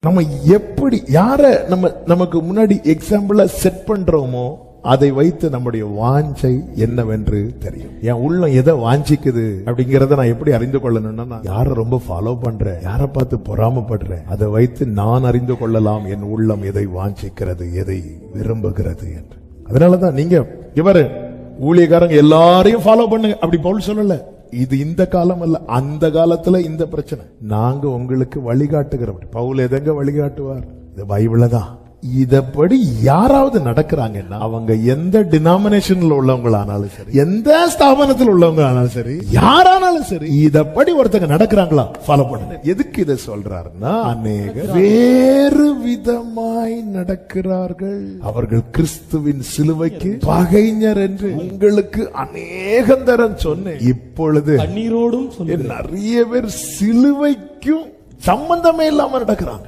நம்ம எப்படி நமக்கு முன்னாடி எக்ஸாம்பிளா செட் பண்றோமோ அதை வைத்து நம்முடைய வாஞ்சை என்னவென்று தெரியும். என் உள்ளம் எதை வாஞ்சிக்குது அப்படிங்கறத நான் எப்படி அறிந்து கொள்ளணும்னா, நான் யாரை ரொம்ப ஃபாலோ பண்றேன், யாரை பார்த்து பொறாமப்படுறேன், அதை வைத்து நான் அறிந்து கொள்ளலாம் என் உள்ளம் எதை வாஞ்சிக்கிறது, எதை விரும்புகிறது என்று. அதனாலதான் நீங்க இவரு ஊழியக்காரங்க எல்லாரையும் ஃபாலோ பண்ணுங்க அப்படி பவுல் சொல்லல. இது இந்த காலம் அல்ல, அந்த காலத்துல இந்த பிரச்சனை. நாங்க உங்களுக்கு வழிகாட்டுகிறோம். பவுல் எதங்க வழிகாட்டுவார்? இது பைபிள்ல தான். இதப்படி யாராவது நடக்கிறாங்கன்னா அவங்க எந்த டினாமினேஷன்ல உள்ளவங்களானாலும் சரி, எந்த ஸ்தாபனத்தில் உள்ளவங்க ஆனாலும் சரி, யாரானாலும் சரி, இதப்படி ஒருத்தங்க நடக்கிறாங்களா ஃபாலோ பண்ணுங்க. எதுக்கு இதை சொல்றாருன்னா, அநேகர் வேறு விதமாய் நடக்கிறார்கள், அவர்கள் கிறிஸ்துவின் சிலுவைக்கு பகைஞர் என்று உங்களுக்கு அநேகந்தரம் சொன்னேன். இப்பொழுது கண்ணீரோடும் நிறைய பேர் சிலுவைக்கும் சம்பந்தமே இல்லாம நடக்கிறாங்க.